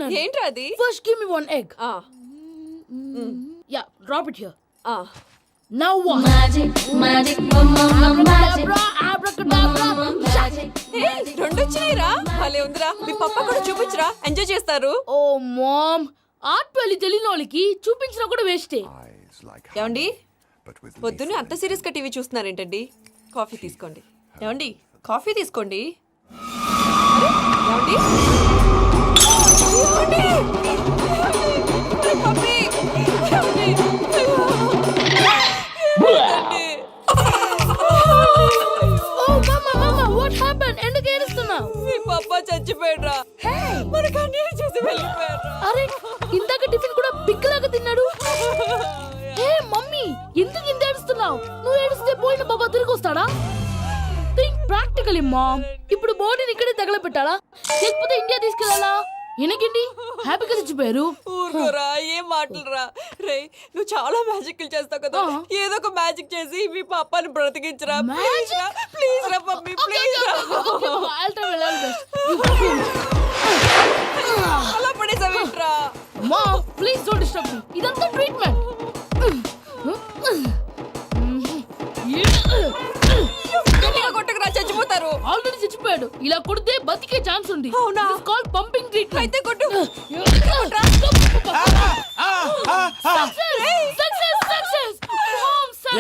అనుకున్నాను. ఏంట్రా అది? First give me one egg. Yeah drop it here. Now what? Magic, magic, రెండు వచ్చినాయిరా. భలే ఉందిరా. మీ పప్ప కూడా చూపించరా, ఎంజాయ్ చేస్తారు. ఓ మామ్, ఆర్ట్ పెళ్లి తెలియని వాళ్ళకి చూపించినా కూడా వేస్టే. ఏమండి, పొద్దున్నే అంత సీరియస్ గా టీవీ చూస్తున్నారేంటండి? కాఫీ తీసుకోండి. ఏమండి, కాఫీ తీసుకోండి. అరే, ఏమండి? ఏమండి? పప్పి! ఏమండి? ఏమండి? ఓ మమ్మా వాట్ హ్యాపెన్? ఎందుకు ఏడుస్తున్నావు? మీ పప్ప చచ్చిపోయాడురా. మనకు అన్యాయం చేసి వెళ్ళిపోయాడురా. అరే, ఇందాక టిఫిన్ కూడా పిక్కలాగా తిన్నాడు. హే మమ్మీ, ఎందుకు ఇంత ఏడుస్తున్నావు? నువ్వు ఏడిస్తే పోయిన బాబా తిరిగి వస్తాడా? Think practically mom. ఇప్పుడు బాడీని ఇక్కడే తగలబెట్టాలా లేకపోతే ఇండియా తీసుకెళ్ళాలా? ఎనకండి హ్యాపీగా చచ్చిపోయారు. ఊరుకోరా, ఏం మాటలురా. రే, నువ్వు చాలా మ్యాజిక్లు చేస్తావు కదా, ఏదో ఒక మ్యాజిక్ చేసి మీ పాపాని బ్రతికించరా. ప్లీజ్ రా మమ్మీ, ప్లీజ్ రా. అలా పడేసావేంట్రా? Mom please don't disturb me. ఇదంతా ట్రీట్మెంట్. కొట్టకురా, చచ్చిపోతారు. ఆల్రెడీ చచ్చిపోయాడు. ఇలా కొడితే బతికే ఛాన్స్ ఉంది. అవునా? This called pumping treatment. అయితే కొట్టు.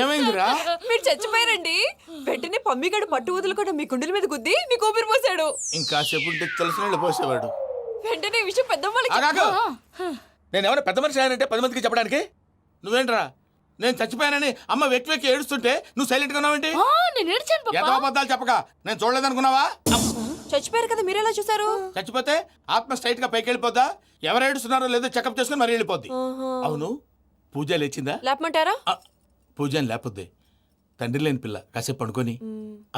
ఏమైందిరా? మీరు చచ్చిపోయారండి. వెంటనే పమ్మిగాడు పట్టు వదులుకుండా మీ గుండెల మీద గుద్ది మీకు ఊపిరి పోసాడు. ఇంకా చెప్పుంటే తెలిసిన పోసేవాడు. వెంటనే ఈ విషయం పెద్దవాళ్ళకి నేను ఎవరైనా పెద్ద మనిషి అయ్యానంటే 10 మందికి చెప్పడానికి. నువ్వేంట్రా, నేను చచ్చిపోయానని అమ్మ వెక్కి వెక్కి ఏడుస్తుంటే నువ్వు సైలెంట్ గా ఉన్నావేంటి? నేను ఏడ్చాను పాపా. ఎంతో అబద్ధాలు చెప్పక నేను చూడలేదనుకున్నావా? చచ్చిపోయారు కదా, మీరెలా చూసారు? చచ్చిపోతే ఆత్మ స్ట్రైట్ గా పైకి వెళ్ళిపోద్దా? ఎవరు ఏడుస్తున్నారో లేదో చెకప్ చేసుకుని మరీ వెళ్ళిపోద్ది. అవును, పూజ లేచిందా? లేపమంటారా? పూజ అని లేకపోద్ది. తండ్రి లేని పిల్ల కాసేపు పడుకొని.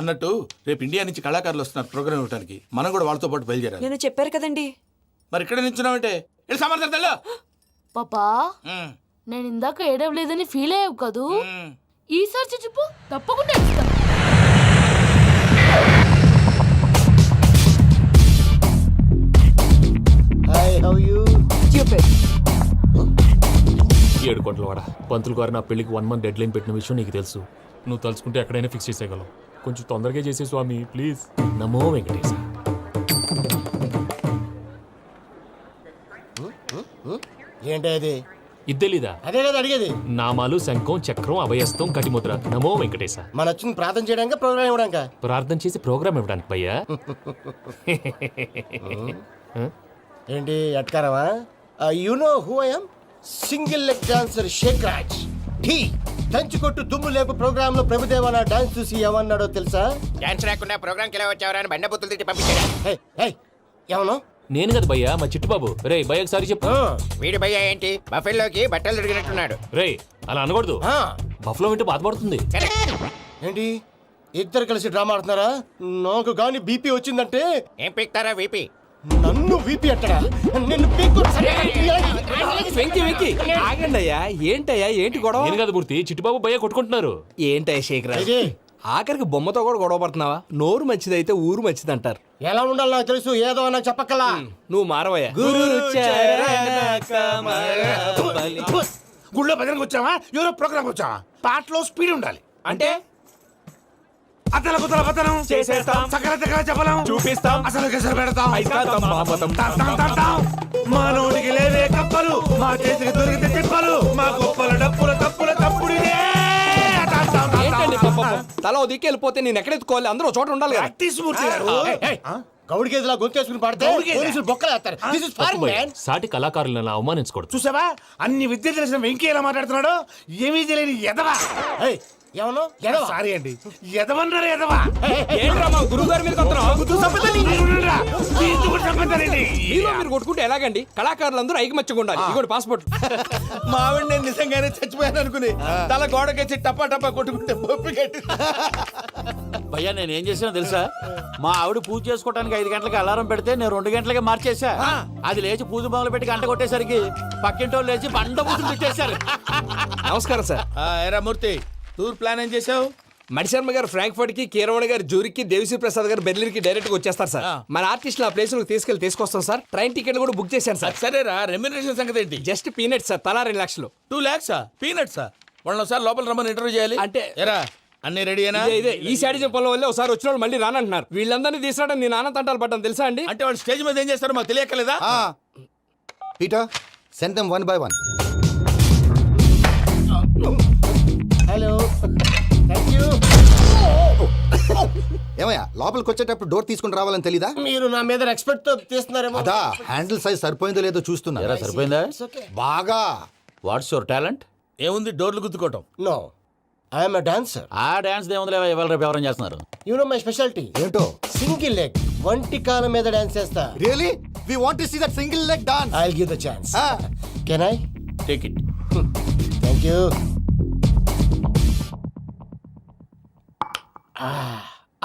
అన్నట్టు రేపు ఇండియా నుంచి కళాకారులు వస్తున్నారు ప్రోగ్రామ్ ఇవ్వడానికి. మనం కూడా వాళ్ళతో పాటు బయలుదేరాలి. నేను చెప్పారు కదండి. మరి ఇక్కడ నించున్నావంటే సమాధానం. పాపా, నేను ఇందాక ఏడవలేదని ఫీల్ అయ్యావు కదూ. ఈసారి చచ్చిపో, తప్పకుండా ఏడుస్తా. Hi, how you? ఏడు కోట్ల వాడ పంతులు గారు నా పెళ్లికి 1 month డెడ్ లైన్ పెట్టిన విషయం నీకు తెలుసు. నువ్వు తలుచుకుంటే ఎక్కడైనా ఫిక్స్ చేసేయగలవు. కొంచెం తొందరగా చేసే స్వామి ప్లీజ్. నమో వెంకటేశ. ఏంటి అది? ఇద్దెలీదా? అదే కదా అడిగేది. నామాలు శంఖం చక్రం అభయస్తం కటిముద్ర. నమో వెంకటేశ. మన వచ్చింది ప్రార్థన చేయడానికి, ప్రోగ్రామ్ ఇవ్వడానిక? ప్రార్థన చేసి ప్రోగ్రామ్ ఇవ్వడానికి భయ్యా. ఏంటి ఎట్కారమా? You know who I am? Single leg dancer Shaik Raj. Dhee దంచుకొట్టు దుమ్ము లేపు ప్రోగ్రామ్ లో ప్రభుదేవ నా డాన్స్ చూసి ఏమన్నాడో తెలుసా? డాన్స్ రాకుండా ప్రోగ్రామ్ కి ఎలా వచ్చావరా అని బండ బుద్ధులు తిట్టి పంపించాడు. ఏమను? నేను కదా భయ్యా, మా చిట్టుబాబు. రే భయ్య ఒకసారి చెప్పు. వీడి భయ్య ఏంటి బఫెల్లోకి బట్టలు తిరిగినట్టున్నాడు. రే అలా అనకూడదు. బఫ్లో వింటే బాధపడుతుంది. ఏంటి ఇద్దరు కలిసి డ్రామా ఆడుతున్నారా? నాకు గాని బీపీ వచ్చిందంటే ఏం పీక్తారా వీపీ? నన్ను వీపీ అట్టడా? నిన్ను వెంకి వెంకి ఆగండి అయ్యా. ఏంటయ్యా, ఏంటి గొడవ? నేను కదా మూర్తి, చిట్టుబాబు భయ్య కొట్టుకుంటున్నారు. ఏంటయ్యా శేఖరా, ఆఖరికి బొమ్మతో కూడా గొడవ పడుతున్నావా? నోరు మంచిదైతే ఊరు మంచిది అంటారు. ఎలా ఉండాలి నాకు తెలుసు, ఏదో నాకు చెప్పక్కలా. నువ్వు మారవయ్యా. గుళ్ళో భజనకు వచ్చావా, ఎవరో ప్రోగ్రామ్ వచ్చావా? పాటలో స్పీడ్ ఉండాలి. అంటే అతల కుతల పతనం చేసేస్తాం, సకల దగ్గర చెప్పలేం, చూపిస్తాం, అసలు గెసలు పెడతాం, ఐతాతం, పాపతం, తాం. మానవుడికి లేవే కప్పలు, మా చేతికి దొరికితే తిప్పలు, మా గొప్పల డప్పుల తప్పుల తప్పుడిదే. ఏంటండి తల ఓ దిక్కు వెళ్ళిపోతే నేను ఎక్కడెత్తుకోవాలి? అందరూ చోట ఉండాలి కదా. ప్రాక్టీస్ మూర్తి గారు. గౌడి గేదెలా గొంతేసుకుని పాడితే పోలీసులు బొక్కలు వేస్తారు. This is foreign, man. సాటి కళాకారులను అవమానించకూడదు. చూసావా, అన్ని విద్య తెలిసిన వెంకీ ఎలా మాట్లాడుతున్నాడు? ఏమీ తెలియని ఎదవా. ఏమను? సారీ అండి, ఎదవన్నారు ఎదవా. ఏంట్రా మా గురువు గారి మీద మీరు కొట్టుకుంటే ఎలాగండి? కళాకారులందరూ ఐకమత్యంగా ఉండాలి. ఇగోండి పాస్పోర్ట్. మావిడ నేను నిజంగానే చచ్చిపోయాను అనుకుని తల గోడకొచ్చి టపా టపా కొట్టుకుంటే బొప్పి కట్టి. భయ్యా నేను ఏం చేసినా తెలుసా? మా ఆవిడ పూజ చేసుకోవడానికి 5 గంటలకి అలారం పెడితే నేను 2 గంటలకి మార్చేసా. అది లేచి పూజ మొదలు పెట్టి గంట కొట్టేసరికి పక్కింటి వాళ్ళు లేచి బండ పూజలు పెట్టేశారు. నమస్కారం సార్. ఏరా మూర్తి, టూర్ ప్లాన్ ఏం చేసావు? మణిశర్మ గారు ఫ్రాంక్ఫర్ట్ కి, కీరవాణి గారు జూరికి, దేవిశ్రీ ప్రసాద్ గారు బెర్లిన్ కి డైరెక్ట్ గా వచ్చేస్తారు సార్. మన ఆర్టిస్ట్ ఆ ప్లేస్ తీసుకొస్తాం సార్. ట్రైన్ టికెట్ కూడా బుక్ చేశాను సార్. సరేరా, రెమ్యూనరేషన్ సంగతి ఏంటి? జస్ట్ పీనట్ సార్, తలా 2 లక్షలు. 2 lakhs పీనట్సా? వాళ్ళని ఒకసారి లోపల రమ్మని ఇంటర్వ్యూ చేయాలి. అంటే- ఎరా అన్ని రెడీయేనా? ఇదే ఈ శాడిజం పొలం వల్లే ఒకసారి వచ్చిన వాళ్ళు మళ్ళీ రానంటున్నారు. వీళ్ళందరినీ తీసుకురావడం నేను ఆనంద తంటాలు పడ్డాను తెలుసా అండి. అంటే వాళ్ళు స్టేజ్ మీద ఏం చేస్తారో మాకు తెలియక్కలేదా? Peter send them 1 by 1. Hello, thank you. ఏమయ్యా లోపలికి వచ్చేటప్పుడు డోర్ తీసుకుని రావాలని తెలీదా? మీరు నా మీద ఎక్స్పెక్ట్ తో తీస్తున్నారేమో. అదా హ్యాండిల్ సైజ్ సరిపోయిందో లేదో చూస్తున్నా. ఎరా సరిపోయిందా? బాగా. What's your talent? ఏముంది, డోర్లు గుద్దుకోవటం. No, I'm a dancer. ఆ డాన్స్ దేవుందిలే, ఇవాళ రేపు ఎవరైనా చేస్తున్నారు. You know my speciality. ఏంటో? సింగిల్ లెగ్, వంటి కాలం మీద డాన్స్ చేస్తా. Really we want to see that single leg dance. I will give the chance. Can I? Take it. Thank you.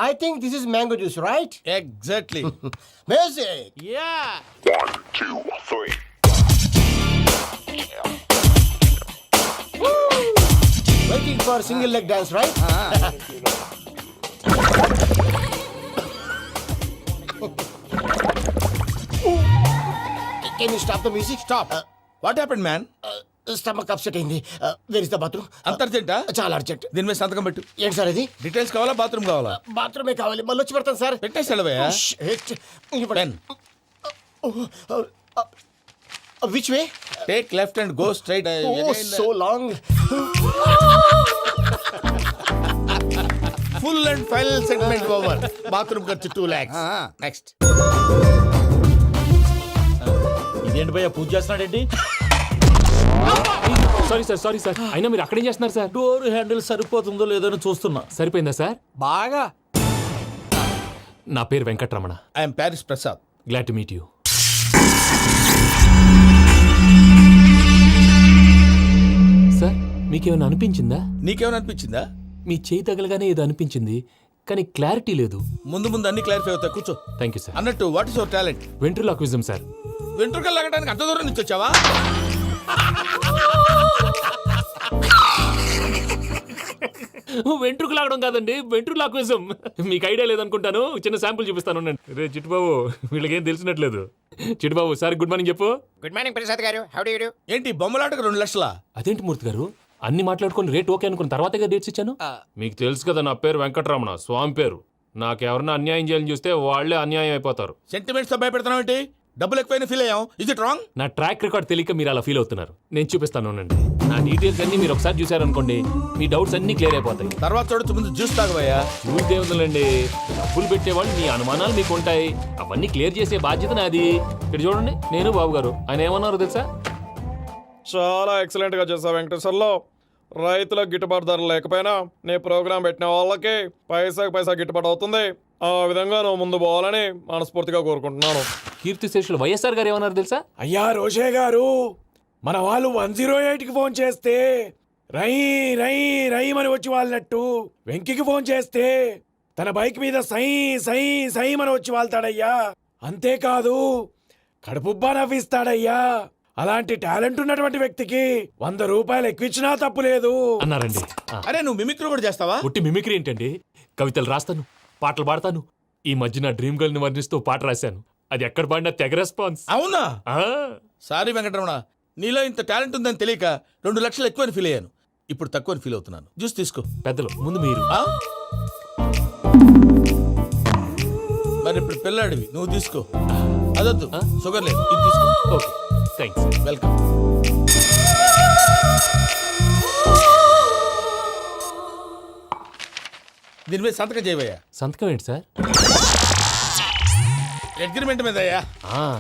I think this is mango juice, right? Exactly. Music. Yeah Waiting for single leg dance, right? Can you stop the music? Stop. What happened man? Stomach upset అయింది. Where is the bathroom? అంత అర్జెంటా? చాలా urgent. దీని మీద సంతకం పెట్టు. ఏంటి sir ఇది? డీటెయిల్స్ కావాలా, బాత్రూమ్ కావాలా? బాత్రూమే కావాలి, మళ్ళీ వచ్చి పెడతాను సార్. పెట్టేసి వెళ్ళవయ్యా. Pen. Which way? Take left and go straight. Oh, so long. Full and final segment over. Bathroom ఖర్చు 2 lakhs. నెక్స్ట్. ఇదేంటి భయ్యా, పూజ చేస్తున్నాడేంటి? Sorry sir. అయినా మీరు అక్కడేం చేస్తున్నారు సార్? డోర్ హ్యాండిల్ సరిపోతుందో లేదో అని చూస్తున్నా. సరిపోయిందా సార్? బాగా. నా పేరు Venkatramana. I'm Paris Prasad. Glad to meet you. Sir, మీకేమైనా అనిపించిందా? నీకేమైనా అనిపించిందా? మీ చేయి తగలగానే ఏదో అనిపించింది, కానీ క్లారిటీ లేదు. ముందు ముందు అన్ని క్లారిఫై అవుతాయి, కూర్చో. Thank you sir. అన్నట్టు what is your talent? Ventriloquism sir. వెంట్రుకలు లాగడానికి అంత దూరం నుంచి వచ్చావా? వెంట్రుకు లాగడం కాదండి, వెంట్రులాక్విజం. మీకు ఐడియా లేదనుకుంటాను, చిన్న శాంపుల్ చూపిస్తాను. రే చిట్టుబాబు, వీళ్ళకేం తెలిసినట్లేదు. చిట్టుబాబు సార్ గుడ్ మార్నింగ్ చెప్పు. Good morning Prasad garu, how do you do? ఏంటి బొమ్మలాటకు 2 లక్షలా? అదేంటి మూర్తి గారు, అన్ని మాట్లాడుకుని రేట్ ఓకే అనుకున్న తర్వాతగా డేట్స్ ఇచ్చాను. మీకు తెలుసు కదా నా పేరు వెంకటరమణ, స్వామి పేరు. నాకెవరన్నా అన్యాయం చేయాలని చూస్తే వాళ్లే అన్యాయం అయిపోతారు. సెంటిమెంట్స్ తో భయపెడతావు ఏంటి? డబ్బులు ఎక్కువైనా ఫీల్ అయ్యాం. Is it wrong? నా ట్రాక్ రికార్డ్ తెలియక మీరు అలా ఫీల్ అవుతున్నారు. నేను చూపిస్తాను ఉండండి. నా డీటెయిల్స్ అన్ని మీరు ఒకసారి చూసారనుకోండి, మీ డౌట్స్ అన్ని క్లియర్ అయిపోతాయి. తర్వాత చూడొచ్చు, ముందు జ్యూస్ తాగవయ్యా. చూస్తే ఉందండి, డబ్బులు పెట్టేవాళ్ళు మీ అనుమానాలు మీకు ఉంటాయి, అవన్నీ క్లియర్ చేసే బాధ్యత నాది. ఇక్కడ చూడండి, నేను బాబు గారు. ఆయన ఏమన్నారు తెలుసా? చాలా ఎక్సలెంట్ గా చేసావు వెంకటేశ్వర్లో. రైతులకు గిట్టుబాటు ధర లేకపోయినా నీ ప్రోగ్రాం పెట్టిన వాళ్ళకి పైసాకి పైసా గిట్టుబాటు అవుతుంది. ఆ విధంగా నువ్వు ముందు పోవాలని మనస్ఫూర్తిగా కోరుకుంటున్నాను. కీర్తిశేషులు వైఎస్ఆర్ గారు ఏమన్నారు తెలుసా? అయ్యా రోషే గారు, మన వాళ్ళు 108కి ఫోన్ చేస్తే రై రై రై అని వచ్చి వాళ్ళనట్టు, వెంకికి ఫోన్ చేస్తే తన బైక్ మీద సై సై సై అని వచ్చి వాళ్తాడయ్యా. అంతేకాదు కడుపుబ్బా నవ్విస్తాడయ్యా. అలాంటి టాలెంట్ ఉన్నటువంటి వ్యక్తికి 100 రూపాయలు ఎక్కువిచ్చినా తప్పు లేదు అన్నారండి. అరే నువ్వు మిమిక్రీ కూడా చేస్తావా? పుట్టి మిమిక్రీ ఏంటండి? కవితలు రాస్తాను, పాటలు పాడతాను. ఈ మధ్య నా డ్రీమ్ గర్ల్ ని వర్ణిస్తూ పాట రాశాను. అది ఎక్కడ పాడినా తెగ రెస్పాన్స్. అవునా? ఆ, సారీ వెంకటరమణ, నీలో ఇంత టాలెంట్ ఉందని తెలియక 2 లక్షలు ఎక్కువని ఫీల్ అయ్యాను. ఇప్పుడు తక్కువని ఫీల్ అవుతున్నాను. జ్యూస్ తీసుకో. పెద్దలు ముందు మీరు. ఆ? మరి ఇప్పుడు పిల్లాడివి, నువ్వు తీసుకో. అదొద్దు, షుగర్ లేదు, ఇది తీసుకో. Okay, thanks. వెల్కమ్. దీని మీద సంతకం చేయవయ్యా. సంతకం ఏంటి సార్? అగ్రిమెంట్ మీద అయ్యా.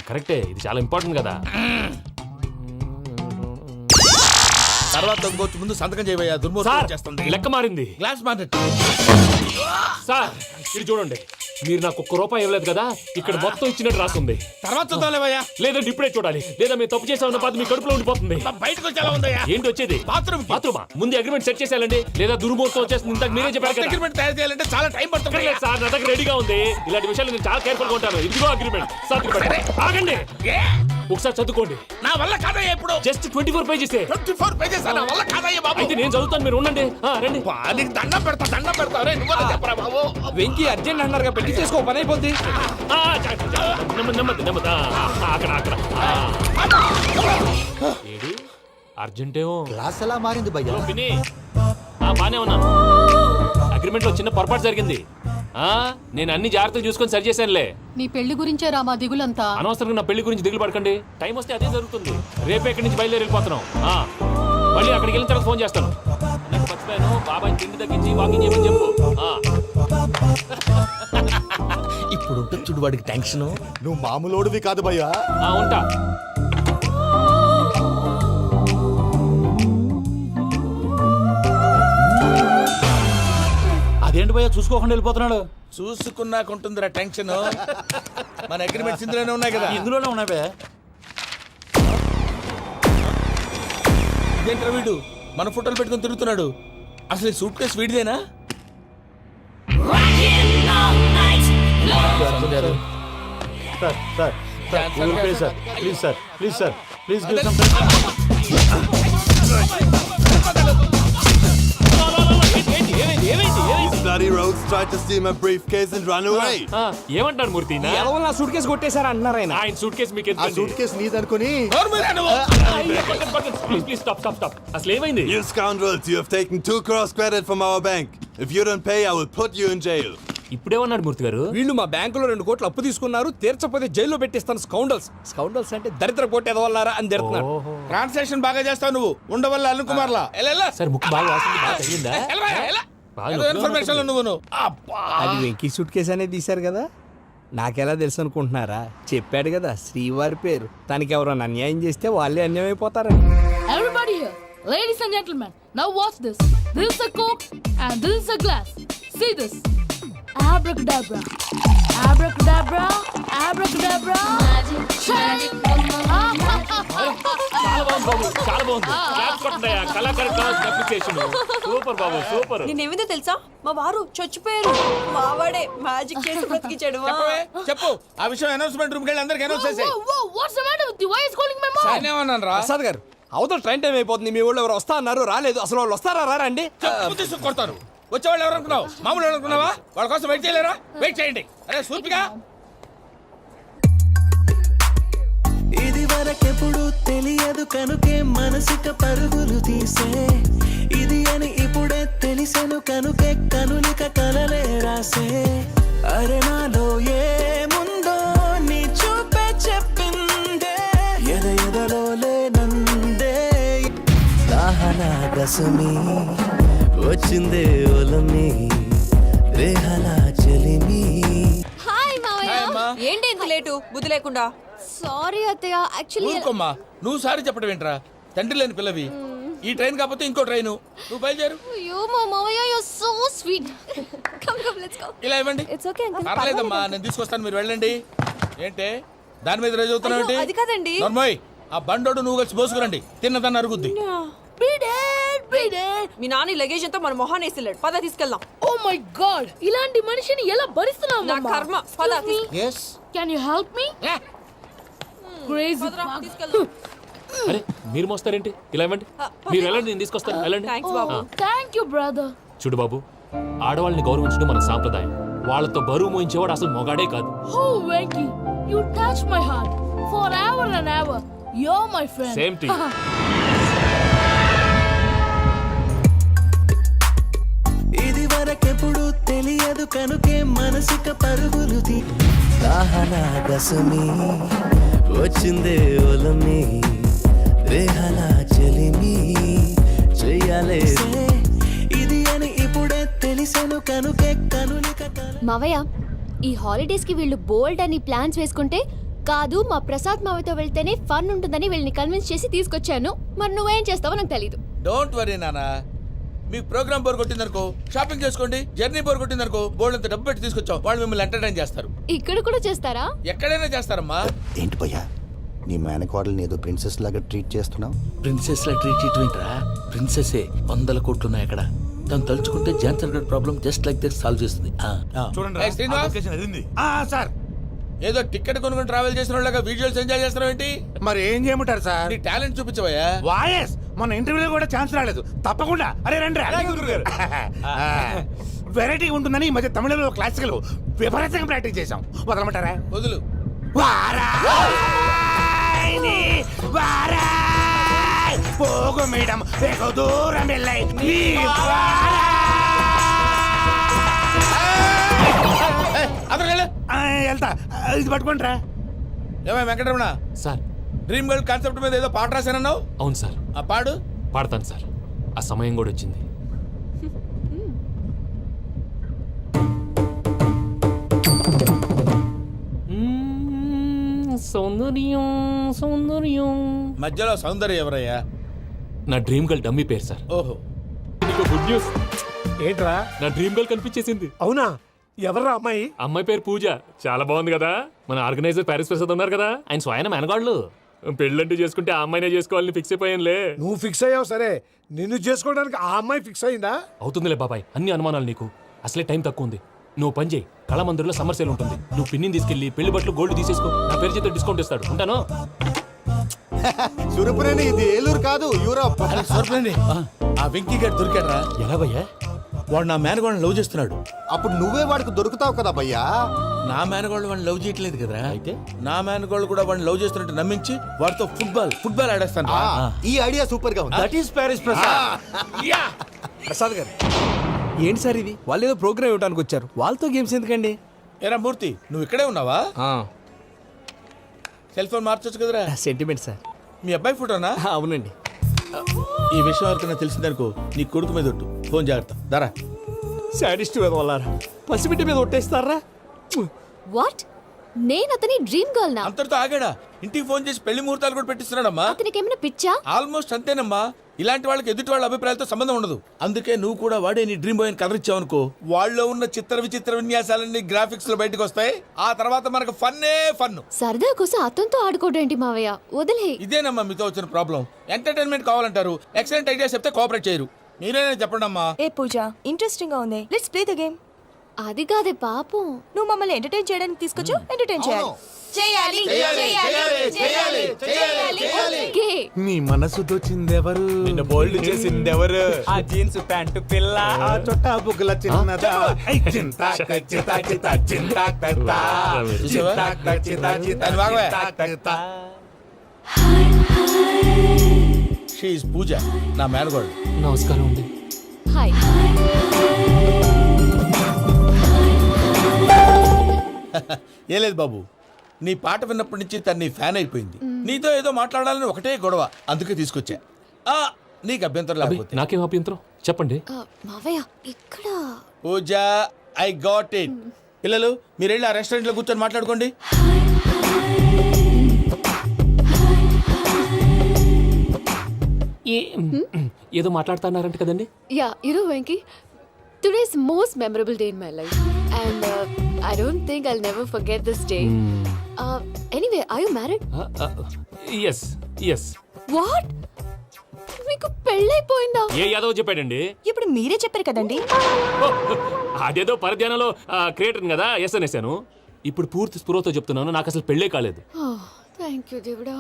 కరెక్టే, ఇది చాలా ఇంపార్టెంట్ కదా. తర్వాత ఇంకొచ్చి ముందు సంతకం చేయవయ్యా. సార్, దుర్మోహం చేస్తుంది. లెక్క మారింది. Glass market. సార్ ఇది చూడండి, మీరు నాకు 1 రూపాయి ఇవ్వలేదు కదా, ఇక్కడ మొత్తం ఇచ్చినట్టు రాస్తుంది. తర్వాత చూద్దాంలేవయ్యా. లేదంటే ఇప్పుడే చూడాలి, లేదా మీరు తప్పు చేసామన్న బాధ మీ కడుపులో ఉండిపోతుంది. బయటకు వచ్చి ఎలా ఉందయ్యా? ఏంటి వచ్చేది? బాత్రూమ్. బాత్రూమా? ముందు అగ్రిమెంట్ సెట్ చేసేయాలండి, లేదా దుర్మూర్తం వచ్చేస్తుంది. ఇంతకు మీరే చెప్పారు కదా. అగ్రిమెంట్ తయారు చేయాలంటే చాలా టైం పడుతుంది. అక్కర్లేదు సార్, నా దగ్గర రెడీగా ఉంది. ఇలాంటి విషయాలు నేను చాలా కేర్ఫుల్ గా ఉంటాను. ఇదిగో అగ్రిమెంట్. ఆగండి. ఒకసారి చదువుకోండి. నా వల్ల కాదయ్యా ఇప్పుడు. Just 24 pages. 24 pages నా వల్ల కాదయ్యా బాబు. అయితే నేను చదువుతాను, మీరు ఉండండి. రండి. నీకు దండం పెడతా రే నువ్వు చెప్పరా బాబు. వెంకీ అర్జెంట్ అన్నారుగా, పెట్టి చేసుకో, పని అయిపోద్ది. నెమ్మది నెమ్మది. అక్కడ ఏడి అర్జెంటేమో. క్లాస్ ఎలా మారింది భయ్యా? విని బానే ఉన్నాను. అగ్రిమెంట్ లో చిన్న పొరపాటు జరిగింది. నేను అన్ని జాగ్రత్తలు చూసుకొని సరి చేశానులే. నీ పెళ్లి గురించే రా మా దిగులంతా. అనవసరంగా నా పెళ్లి గురించి దిగులు పడకండి. టైం వస్తే అదే జరుగుతుంది. రేపే ఇక్కడి నుంచి బయలుదేరి వెళ్ళిపోతున్నాం. మళ్ళీ అక్కడికి వెళ్ళిన తర్వాత ఫోన్ చేస్తాను. నాకు మర్చిపోయాను, బాబాయ్ తిండి తగ్గించి వాకింగ్ చేయమని చెప్పు. ఇప్పుడు ఉంటుంది చూడు వాడికి టెన్షన్. నువ్వు మామూలోడివి కాదు భయ్యా. ఉంటా. అదేంటి భయ్యా చూసుకోకుండా వెళ్ళిపోతున్నాడు? చూసుకున్నాకుంటుందిరా టెన్షన్. మన అగ్రిమెంట్స్ ఇందులోనే ఉన్నాయి కదా. ఇందులోనే ఉన్నాయి భయ్యా. ఇదేంట్రా వీడు మన ఫోటోలు పెట్టుకొని తిరుగుతున్నాడు. అసలు సూట్ కేసు వీడిదేనా? Please Bloody rogues tried to steal my briefcase and run away. ఏమంటారు మూర్తి? ఎవరు నా సూట్ కేసు కొట్టేశారా అన్నారు ఆయన. ఆయన సూట్ కేసు మీకు ఆ సూట్ కేసు నీదనుకుని ప్లీజ్ స్టాప్. అసలు ఏమైంది? You scoundrels, you have taken 2 crores credit from our bank. If you don't pay, I will put you in jail. ఇప్పుడేమన్నాడు మూర్తి గారు? వీళ్ళు మా బ్యాంకులో 2 కోట్లు అప్పు తీసుకున్నారు, తీర్చపోతే జైల్లో పెట్టిస్తాను. స్కౌండల్స్ అంటే దరిద్ర కోట ఎదవల్లారా అని తిడుతున్నాడు. ట్రాన్సాక్షన్ బాగా చేస్తావు నువ్వు. ఉండవల్ల అరుణ్ కుమార్ లా సార్ ముక్కు బాగా వాసింది, బాగా తగిలిందా? ఇన్ఫర్మేషన్ నువ్వు అది వెంకీ సూట్ కేసు అనేది తీశారు కదా, నాకెలా తెలుసు అనుకుంటున్నారా? చెప్పాడు కదా శ్రీవారి పేరు. తనకి ఎవరైనా అన్యాయం చేస్తే వాళ్ళే అన్యాయం అయిపోతారని. Everybody here, ladies and gentlemen, now watch this. This is a Coke and this is a glass. See this. Abracadabra. Abracadabra. Abracadabra. Magic, చాలా బాగుంది బాబు, చాలా బాగుంది. క్లాప్స్ కొట్టండి. కళాకారు అప్లికేషన్ సూపర్ బాబు, సూపర్. నేనేమిందో తెలుసా, మా వారు చచ్చిపోయారు, మావాడే మ్యాజిక్ చేసి బ్రతికించాడు. చెప్పు ఆ విషయం. అనౌన్స్మెంట్ రూమ్ కెళ్ళి అందరికి అనౌన్స్ చేసేయ్. Whoa, what's the matter with you? Why is calling my mom? నేనేమన్నాను రా? ప్రసాద్ గారు, అవతల ట్రైన్ టైం అయిపోతుంది. మీ ఊళ్ళో ఎవరు వస్తా అన్నారు, రాలేదు. అసలు వాళ్ళు వస్తారా రారా అండి? చెప్పు తీసుకు కొడతారు. వచ్చేవాళ్ళు ఎవరు అనుకున్నావు? మామూలు అనుకున్నావా? వాళ్ళ కోసం వెయిట్ చేయలేరా? వెయిట్ చేయండి. అరే సూపిగా. ఇది వరకెప్పుడు తెలియదు కనుకే మనసుక పరుగులు తీసే, ఇది అని ఇప్పుడే తెలిసెను కనుకే కనులిక కలలే రాసే. అరే నాలో ఏముందో నీ చూపే చెప్పిందే, ఎదలో లేనందే. దాహనా గసమి వచ్చిందే ఒలమి, రేహలా చెలిమి. హాయ్ మావయ్య. ఏంటి ఇంత లేటు? బుద్ధి లేకుండా. సారీ అత్తయ్య, యాక్చువల్లీ ఊరుకోమ్మా. నువ్వు సారి చెప్పడం ఏంట్రా? తండ్రి లేని పిల్లవి. ఈ ట్రైన్ కాకపోతే ఇంకో ట్రైన్. నువ్వు బయలుదేరు. అయ్యో మా మావయ్య, you are so sweet. Come let's go. ఇలా ఇవ్వండి. It's okay uncle. పర్లేదమ్మా, నేను తీసుకొస్తాను, మీరు వెళ్ళండి. ఏంటే దాని మీద రోజు చదువుతున్నావు? అయ్యో, అది కాదండి. నర్మోయ్, ఆ బండోడు నువ్వు కలిసి పోసుకురండి. తిన్నదాన్ని అరుగుద్ది. మీ నాని లగేజ్ అంతా మన మొహాన్ వేసిల్లాడు. పద తీసుకెళ్దాం. Oh my God! ఇలాంటి మనిషిని ఎలా భరిస్తున్నావు? నా కర్మ. పద yes Can you help me? Crazy. తీసుకెళ్దాం. అరే మీరు మోస్తారేంటి? ఇలా ఇవ్వండి. మీరు వెళ్ళండి, నేను తీసుకొస్తాను. వెళ్ళండి. Thanks Babu. Thank you, brother. చూడు బాబు, ఆడవాళ్ళని గౌరవించడం మన సాంప్రదాయం. వాళ్ళతో బరువు మోయించేవాడు అసలు మొగాడే కాదు. Oh, Venky, you touch my heart forever and ever. You're my friend. Same to you. ఇది వరకెప్పుడు తెలియదు కనుకే మనసుక పరుగులు తీ. దాహనా గసమి వచ్చిందే ఒలమి, రేహలా చెలిమి చెయ్యాలే. ఇది అని ఇప్పుడే తెలిసెను కనుకే కనులిక. మావయ్య, ఈ హాలిడేస్ కి వీళ్ళు బోల్డ్ అని ప్లాన్స్ వేసుకుంటే, కాదు మా ప్రసాద్ మావయ్యతో వెళ్తేనే ఫన్ ఉంటుందని వీళ్ళని కన్విన్స్ చేసి తీసుకొచ్చాను. మరి నువ్వేం చేస్తావో నాకు తెలీదు. డోంట్ వరీ నానా. మీకు ప్రోగ్రామ్ బోర్ కొట్టిందనుకో, షాపింగ్ చేసుకోండి. జర్నీ బోర్ కొట్టిందనుకో, బోర్డు అంత డబ్బు పెట్టి తీసుకొచ్చాం. వాళ్ళు మిమ్మల్ని ఎంటర్టైన్ చేస్తారు. ఇక్కడ కూడా చేస్తారా? ఎక్కడైనా చేస్తారమ్మా. ఏంటి భయ్యా, నీ మేనకోడల్ని ఏదో ప్రిన్సెస్ లాగా ట్రీట్ చేస్తున్నావు? ప్రిన్సెస్ లా ట్రీట్ చేయటం ఏంట్రా? ప్రిన్సెసే 100 కోట్లు ఉన్నాయి అక్కడ. తను తలుచుకుంటే జాన్సన్ గడ్ problem just like this solve చేస్తుంది. చూడండి సార్ ఏదో టికెట్ కొనుక్కొని ట్రావెల్ చేసిన వాళ్ళగా వీడియోస్ ఎంజాయ్ చేస్తున్నావు ఏంటి? మరి ఏం చేయమంటారు సార్? నీ టాలెంట్ చూపించవయ్యా. వాయస్ మన ఇంటర్వ్యూలో కూడా ఛాన్స్ రాలేదు. తప్పకుండా అరే రండి. వెరైటీ ఉంటుందని ఈ మధ్య తమిళంలో క్లాసికల్ విపరీతంగా ప్రాక్టీస్ చేశాం. వదలమంటారా? వదులు. వారాయని వారాయ్ పోగు మేడం వెగు దూరం వెళ్ళై నీ వెళ్తా. ఇది పట్టుకుంటారా? ఏమై Venkataramana, sir dream girl concept మీద ఏదో పాట రాశానన్నావు. అవును సార్. ఆ పాడు. పాడతాను సార్. ఆ సమయం కూడా వచ్చింది. సౌందర్యం సౌందర్యం. మధ్యలో సౌందర్య ఎవరయ్యా? నా డ్రీమ్ గర్ల్ డమ్మీ పేరు సార్. ఓహో. నీకు గుడ్ న్యూస్. ఏంట్రా? నా డ్రీమ్ గర్ల్ కనిపించేసింది. అవునా? ఎవర్రా అమ్మాయి? అమ్మాయి పేరు పూజ. చాలా బాగుంది కదా. మన ఆర్గనైజర్ ప్యారిస్ ప్రసాద్ ఉన్నారు కదా, ఆయన స్వయం మెనగాళ్ళు. పెళ్ళంటూ చేసుకుంటే ఆ అమ్మాయినే చేసుకోవాలని ఫిక్స్ అయిపోయానులే. నువ్వు ఫిక్స్ అయ్యావు సరే, నిన్ను చేసుకోవడానికి ఆ అమ్మాయి ఫిక్స్ అయిందా? అవుతుందిలే బాబాయ్, అన్ని అనుమానాలు నీకు. అసలే టైం తక్కువ ఉంది. నువ్వు పని చేయి, కళామందిర్లో సమ్మర్ సేల్ ఉంటుంది. నువ్వు పిన్నిని తీసుకెళ్లి పెళ్లి బట్టలు గోల్డ్ తీసేసుకో. నా పేరు చేత డిస్కౌంట్ ఇస్తాడు. ఉంటాను. సురపురేని ఇది ఏలూరు కాదు, యూరోప్. సర్ప్లేండి. ఆ వెంకీ గారు దొరికాడరా? ఎలా భయ్యా? వాడు నా మేనగోళ్ళని లవ్ చేస్తున్నాడు. అప్పుడు నువ్వే వాడికి దొరుకుతావు కదా భయ్యా. నా మేనగోళ్ళు వాడిని లవ్ చేయట్లేదు కదరా. అయితే నా మేనగోళ్ళు కూడా వాడిని లవ్ చేస్తున్నట్టు నమ్మించి వాడితో ఫుట్బాల్ ఆడేస్తాను. ఈ ఐడియా సూపర్ గా ఉంది. That is Paris Prasad. Prasad గారు ఏంటి సార్ ఇది? వాళ్ళు ఏదో ప్రోగ్రామ్ ఇవ్వడానికి వచ్చారు, వాళ్ళతో గేమ్స్ ఎందుకండి? ఏరా మూర్తి, నువ్వు ఇక్కడే ఉన్నావా? సెల్ ఫోన్ మార్చొచ్చు కదరా. Sentiment sir. మీ అబ్బాయి ఫోటోనా? అవునండి. ఈ విషయం ఎవరికైనా తెలిసిందనుకో నీ కొడుకు మీద ఒట్టు. ఫోన్ జాగ్రత్త. దారా. సాడిస్ట్ మీద వాళ్ళారా? పసిబిడ్డ మీద ఒట్టేస్తారా? వాట్? నేను అతని డ్రీమ్ గర్ల్ నా? అంతటితో ఆగాడా? ఇంటికి ఫోన్ చేసి పెళ్లి ముహూర్తాలు కూడా పెట్టిస్తున్నాడమ్మా. అతనికి ఏమైనా పిచ్చా? ఆల్మోస్ట్ అంతేనమ్మా. ఇలాంటి వాళ్ళకి ఎదుటి వాళ్ళ అభిప్రాయాలతో సంబంధం ఉండదు. అందుకే నువ్వు కూడా వాడే నీ డ్రీమ్ బాయ్ కలర్ ఇచ్చావు అనుకో, వాళ్ళలో ఉన్న చిత్ర విచిత్ర విన్యాసాలన్నీ గ్రాఫిక్స్ లో బయటకు వస్తాయి. ఆ తర్వాత మనకు ఫన్నే ఫన్. సరదా కోసం అతనితో ఆడుకోడేంటి మావయ్య? వదిలే. ఇదేనమ్మా మీతో వచ్చిన ప్రాబ్లం. ఎంటర్టైన్మెంట్ కావాలంటారు, ఎక్సలెంట్ ఐడియా చెప్తే కోఆపరేట్ చేయరు. మీరేనే చెప్పండి అమ్మా. ఏ పూజ, ఇంట్రెస్టింగ్ గా ఉంది. Let's play the game. అది కాదే పాపం. నువ్వు మమ్మల్ని ఎంటర్టైన్ చేయడానికి తీసుకొచ్చు, ఎంటర్టైన్ చేయాలి. గే. నీ మనసు దోచిందెవరు? నిన్న బోల్డ్ చేసిందెవరు? ఆ జీన్స్ ప్యాంటు పిల్ల, ఆ చొట్టా బుగ్గల చిన్నదా. షీ ఈజ్ పూజ, నా మేనగోడు. నమస్కారం అండి. హాయ్. ఏ లేదు బాబు, నీ పాట విన్నప్పటి నుంచి తను నీ ఫ్యాన్ అయిపోయింది. నీతో ఏదో మాట్లాడాలని ఒకటే గొడవ, అందుకే తీసుకొచ్చా. నీకు అభ్యంతరం లేకపోతే. నాకేం అభ్యంతరం చెప్పండి. మావయ్య ఇక్కడ. పూజ, ఐ గాట్ ఇట్. పిల్లలు మీరు వెళ్ళి ఆ రెస్టారెంట్ లో కూర్చొని మాట్లాడుకోండి. ఏదో మాట్లాడుతున్నారంట కదండి. Yeah, Venky, today's most memorable day in my life, and I don't think I'll never forget this day. Anyway, are you married? Yes yes. What? మీకు పెళ్ళైపోయిందా? ఏ యాదవ్ చెప్పాడండి? ఇప్పుడు మీరే చెప్పారు కదండి. అదేదో పరధ్యానంలో క్రియేటర్ కదా ఎస్ అనేసాను. ఇప్పుడు పూర్తి స్పృహతో చెప్తున్నాను, నాకు అసలు పెళ్ళే కాలేదు. థ్యాంక్ యూ దేవుడా.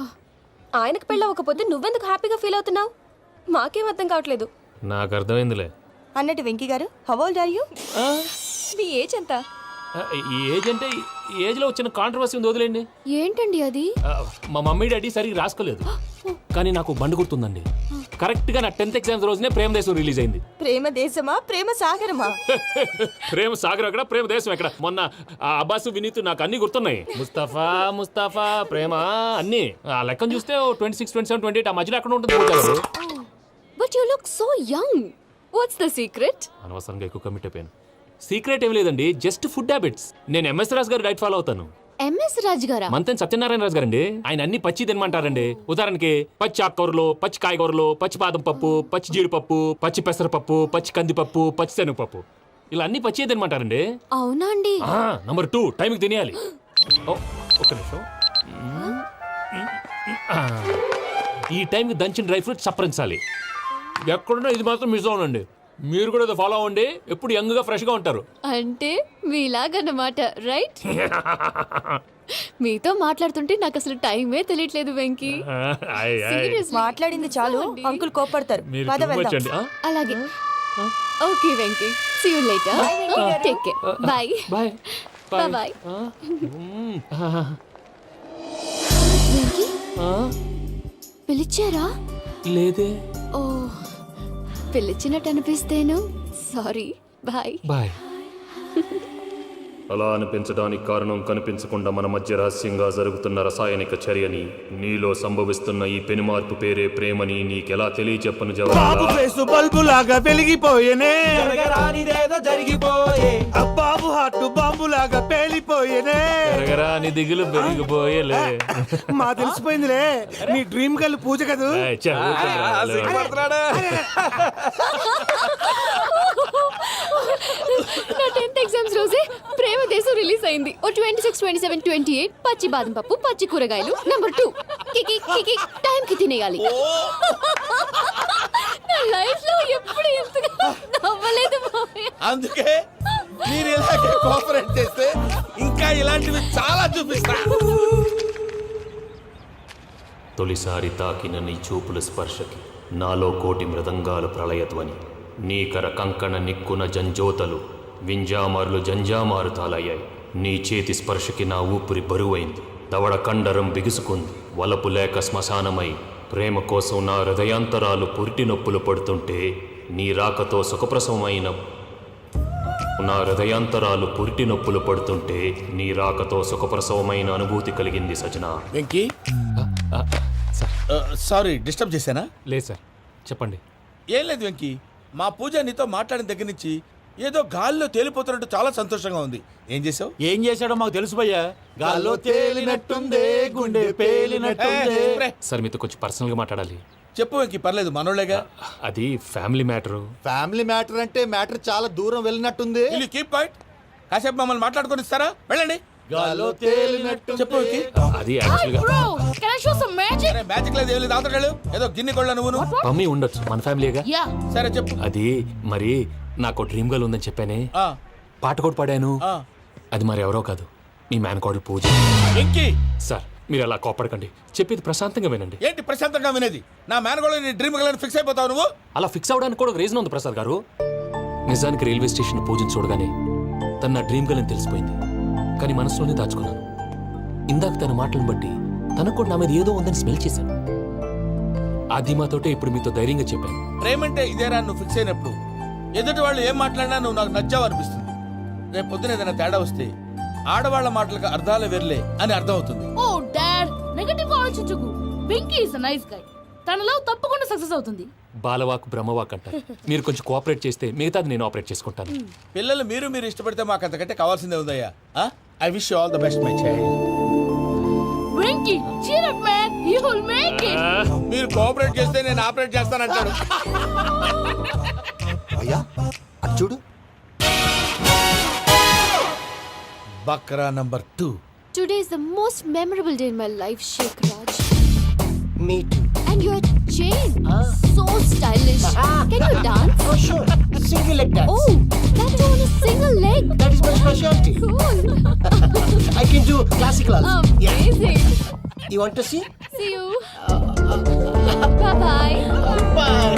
ఆయనకు పెళ్ళవకపోతే నువ్వెందుకు హ్యాపీగా ఫీల్ అవుతున్నావు? మాకేం అర్థం కావట్లేదు. నాకు అర్థమైందిలే. అన్నట్టు వెంకీ గారు, హౌ ఓల్డ్ ఆర్ యు? మీ ఏజ్ ఎంత? ఈ ఏజ్ అంటే ఏజ్ లో వచ్చిన కాంట్రవర్సీ ఉంది, వదిలేండి. ఏంటండి అది? మా మమ్మీ డాడీ సరిగ్గా రాసుకోలేదు, కానీ నాకు బండి గుర్తుందండి. కరెక్ట్ గా నా 10th ఎగ్జామ్స్ రోజునే ప్రేమ దేశం రిలీజ్ అయింది. ప్రేమ దేశమా, ప్రేమ సాగరమా? ప్రేమ సాగరం ఎక్కడ, ప్రేమ దేశం ఎక్కడ? మొన్న అబ్బాసు వినీత్ నాకు అన్ని గుర్తున్నాయి. ముస్తఫా ప్రేమ అన్ని. ఆ లెక్కను చూస్తే 26, 27, 28 ఆ మధ్యలో ఎక్కడ ఉంటుంది. But you look so young. What's the secret? అనవసరంగా ఎక్కువ కమిట్ అయిపోయాను. సీక్రెట్ ఏం లేదండి, జస్ట్ ఫుడ్ హ్యాబిట్స్. నేను ఎంఎస్ రాజు గారు డైట్ ఫాలో అవుతాను. ఎంఎస్ రాజు గారా? మంతెన్ సత్యనారాయణ రాజు గారండి. ఆయన అన్ని పచ్చి తినమంటారండి. ఉదాహరణకి పచ్చి ఆకుకూరలు, పచ్చి కాయగూరలు, పచ్చి బాదం పప్పు, పచ్చి జీడిపప్పు, పచ్చి పెసరపప్పు, పచ్చి కందిపప్పు, పచ్చి శనగపప్పు, ఇలా అన్ని పచ్చి తినమంటారండి. అవునా అండి? నంబర్ 2, టైంకి తినేయాలి. ఒక్క నిమిషం. ఈ టైంకి దంచిన డ్రై ఫ్రూట్స్ సప్పరించాలి. ఎక్కడున్నా ఇది మాత్రం మిస్ అవునండి. మీరు కూడా ఫాలో అవ్వండి, ఎప్పుడు యంగ్ గా ఫ్రెష్ గా ఉంటారు. అంటే మీలాగన్నమాట, రైట్? మీతో మాట్లాడుతుంటే నాకు అసలు టైమే తెలియట్లేదు వెంకీ. Seriously. మాట్లాడింది చాలు, అంకుల్ కోపడతారు. మీరు పద too much వెళ్దాం. అండి. అలాగే. Okay Venky. See you later. Take care. Bye. Bye Bye-bye. Venky, పిలిచారా? లేదే. ఓ, పిలిచినట్టు అనిపిస్తేను. సారీ. బాయ్. బాయ్. అలా అనిపించడానికి కారణం కనిపించకుండా మన మధ్య రహస్యంగా జరుగుతున్న రసాయనిక చర్యని, నీలో సంభవిస్తున్న ఈ పెనుమార్పు పేరే ప్రేమని నీకెలా తెలియచెప్పను బాబు ఫేసు బల్బు లాగా వెలిగిపోయేనే, జరిగిపోయే బాబు హార్ట్ బాంబు లాగా పేలిపోయేనే. ఎరగరా నీ దిగులు పెరిగిపోయేలే. మా తెలిసిపోయిందిలే, నీ డ్రీమ్ గర్ల్ పూజ కదూ. ఏయ్, చా, ఊరుకోరా. నా 10th ఎగ్జామ్స్ రోజే ప్రేమ దేశం రిలీజ్ అయింది. ఓ 26, 27, 28 పచ్చి బాదం పప్పు, పచ్చి కూరగాయలు. నెంబర్ 2 కికి కికి టైం కి తినేయాలి. నా లైఫ్ లో ఎప్పుడు ఇంతగా నవ్వలేదు మామయ్య. అందుకే మీరు ఇలాగే కోఆపరేట్ చేస్తే ఇంకా ఇలాంటివి చాలా చూపిస్తా. తొలిసారి తాకిన నీ చూపుల స్పర్శకి నాలో కోటి మృదంగాలు ప్రళయధ్వని, నీకర కంకణ నిక్కున జంజోతలు వింజామారులు జంజామారు తాలయ్యాయి. నీ చేతి స్పర్శకి నా ఊపిరి బరువైంది, దవడ కండరం బిగుసుకుంది. వలపు లేక శ్మశానమై ప్రేమ కోసం నా హృదయాంతరాలు పురిటి నొప్పులు పడుతుంటే, నీ రాకతో సుఖప్రసవమైన నా హృదయాంతరాలు పురిటి నొప్పులు పడుతుంటే నీ రాకతో సుఖప్రసవమైన అనుభూతి కలిగింది సజనా. వెంకీ, సారీ డిస్టర్బ్ చేశానా? లేదు సార్, చెప్పండి. ఏం లేదు వెంకీ, మా పూజ నీతో మాట్లాడిన దగ్గర నుంచి ఏదో గాల్లో తేలిపోతున్నట్టు చాలా సంతోషంగా ఉంది. ఏం చేసావు? ఏం చేశాడో మాకు తెలుసు భయ్యా. గాల్లో తేలినట్టుందే, గుండె పేలినట్టుందే. సార్ మీతో కొంచెం పర్సనల్గా మాట్లాడాలి. చెప్పు వెంకీ, పర్లేదు మనోళ్ళేగా. అది ఫ్యామిలీ మ్యాటరు. ఫ్యామిలీ మ్యాటర్ అంటే మ్యాటర్ చాలా దూరం వెళ్ళినట్టుంది. Will keep point. కాసేపు మమ్మల్ని మాట్లాడుకొని ఇస్తారా? వెళ్ళండి. గాల్లో తేలినట్టు చెప్పు వెంకీ. అది యాక్చువల్గా Bro, can I show some magic? సరే, మ్యాజిక్ లేదు ఏం లేదు, అవతల ఏదో గిన్నె కొళ్ళ నువ్వు. మమ్మీ ఉండొచ్చు, మన ఫ్యామిలీగా. Yeah. సరే చెప్పు. అది మరి నాకు డ్రీమ్ గర్ల్ ఉందని చెప్పానే, ఆ, పాట కూడా పాడాను. ఆ. అది మరి ఎవరో కాదు, మీ మేనకోడలు పూజ. వెంకీ, సార్ మీరు అలా కోపడకండి, చెప్పేది ప్రశాంతంగా వినండి. ఏంటి ప్రశాంతంగా వినేది? నా మేనగోళ నీ డ్రీమ్ గలని ఫిక్స్ అయిపోతావు నువ్వు. అలా ఫిక్స్ అవడానికి కూడా ఒక రీజన్ ఉంది ప్రసాద్ గారు. నిజానికి రైల్వే స్టేషన్ పూజను చూడగానే తన నా డ్రీమ్ గర్ల్ అని తెలిసిపోయింది, కానీ మనసులోనే దాచుకున్నాను. ఇందాక తన మాటలను బట్టి తనకు కూడా నా మీద ఏదో ఉందని స్మెల్ చేశాను. ఆ ధీమాతోటే ఇప్పుడు మీతో ధైర్యంగా చెప్పాను. ప్రేమంటే ఇదేరా నువ్వు ఫిక్స్ అయినప్పుడు ఎదుటి వాళ్ళు ఏం మాట్లాడినా నువ్వు నాకు నచ్చావు అనిపిస్తుంది. రేపు పొద్దున ఏదైనా తేడా వస్తే ఆడవాళ్ల మాటలకు అర్థాలు వెర్లే అని అర్థం అవుతుంది. Oh, Dad, నెగటివ్ ఆలోచించకు. Venky is a nice guy. తన లవ్ తప్పకుండా సక్సెస్ అవుతుంది. బాలవాక్ బ్రహ్మవాక్ అంటారు. మీరు కొంచెం కోఆపరేట్ చేస్తే మిగతాది నేను ఆపరేట్ చేసుకుంటాను. పిల్లలు మీరు ఇష్టపడితే మాకు అంతకంటే కావాల్సిందే ఉందయ్యా. I wish you all the best my child. Venky, cheer up man, you will make it. మీరు కోఆపరేట్ చేస్తే నేను ఆపరేట్ చేస్తానంటాడు. అయ్యా అటు చూడు. Bakra number 2. Today is the most memorable day in my life, Sheikh Raj. Me too. And your chain, so stylish. Can you dance? Oh sure. Single leg dance. Oh, that too on a single leg. That is my specialty. Cool. I can do classical also. Amazing. You want to see? See you. Bye-bye. Bye.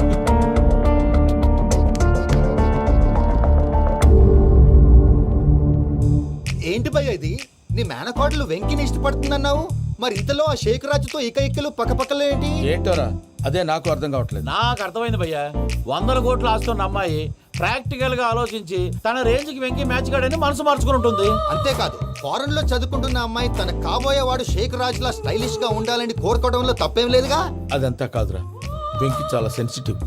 ఏంటి భయ్య ఇది? నీ మేనకోడలు వెంకిని ఇష్టపడుతుందన్నావు, మరి ఇంతలో ఆ షేక్ రాజుతో ఇకలు పక్కపక్కలు ఏంటి? ఏంటోరా, అదే నాకు అర్థం కావట్లేదు. నాకు అర్థమైంది భయ్యా. 100 కోట్లు ఆస్తున్న అమ్మాయి ప్రాక్టికల్ గా ఆలోచించి తన రేంజ్ కి వెంకి మ్యాచ్ కాడని మనసు మార్చుకుని ఉంటుంది. అంతేకాదు, ఫారెన్ లో చదువుకుంటున్న అమ్మాయి తన కాబోయేవాడు షేక్ రాజ్ లా స్టైలిష్ గా ఉండాలని కోరుకోవడంలో తప్పేం లేదుగా. అదంతా కాదురా, వెంకి చాలా సెన్సిటివ్.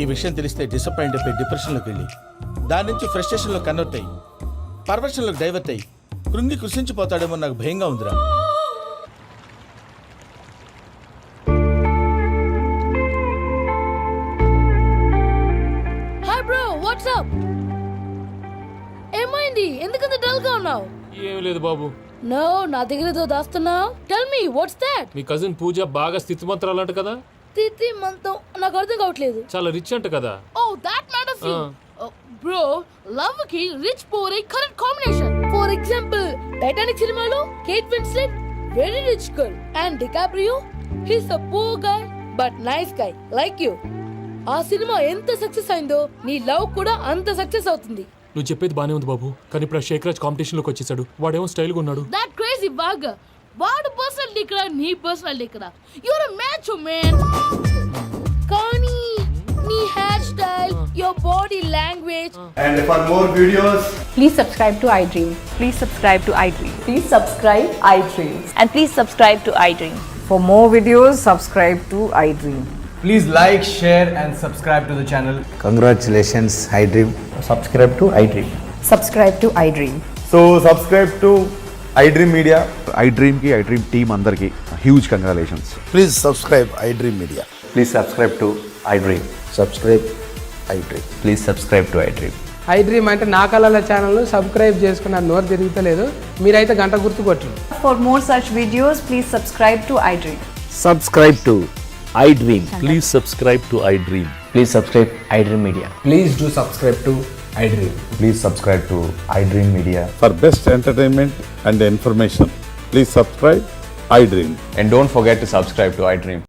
ఈ విషయం తెలిస్తే డిసప్పాయింట్ అయిపోయి డిప్రెషన్లోకి వెళ్ళి దాని నుంచి ఫ్రస్ట్రేషన్లో కన్వర్ట్ అయ్యి పర్వర్షన్లోకి డైవర్ట్ అయ్యి కృంగి కృషించిపోతాడేమో నాకు భయంగా ఉందిరా. Hi bro, what's up? ఏమైంది? ఎందుకంత డల్ గా ఉన్నావు? ఏం లేదు బాబు. నో, నా దగ్గర ఏదో దాస్తున్నావు. Tell me what's that? మీ కజిన్ పూజ బాగా స్థితిమంతరాలు అంట కదా. తిత్తి మంతం నాకు అర్థం కావట్లేదు. చాలా రిచ్ అంట కదా. Oh, that matters you. Bro, love కి rich poor correct combination. For example Titanic సినిమాలో Kate Winslet very rich girl and DiCaprio he's a poor guy but nice guy like you. ఆ సినిమా ఎంత success అయిందో నీ love కూడా అంత success అవుతుంది. నువ్వు చెప్పేది బానే ఉంది బాబు, కానీ ఇప్పుడు ఆ శేఖరాజ్ కాంపిటీషన్ లోకి వచ్చేసాడు. వాడేమో స్టైల్ గా ఉన్నాడు. That crazy bag. వాడు పర్సనాలిటీ ఇక్కడ, నీ పర్సనాలిటీ ఇక్కడ. Your a match man. కానీ నీ hair style, your body language. And for more videos, Please subscribe to iDream. Please subscribe to iDream. Please subscribe iDream. And please subscribe to iDream. For more videos, subscribe to iDream. Please like, share and subscribe to the channel. congratulations, iDream. Subscribe to iDream. Subscribe to iDream. So subscribe to iDream Media. iDream ki iDream team andarki huge congratulations. Please subscribe iDream Media. Please subscribe to iDream. Subscribe iDream. Please subscribe to iDream. iDream అంటే నా కళల channel subscribe చేసుకున్న నోరు తిరుగుతలేదు. మీరైతే గంట గుర్తు కొట్టండి. For more such videos, please subscribe to iDream. Subscribe to iDream. Please subscribe to iDream. Please subscribe iDream Media. Please do subscribe to iDream. Please subscribe to iDream Media. For best entertainment and information, please subscribe iDream. And don't forget to subscribe to iDream.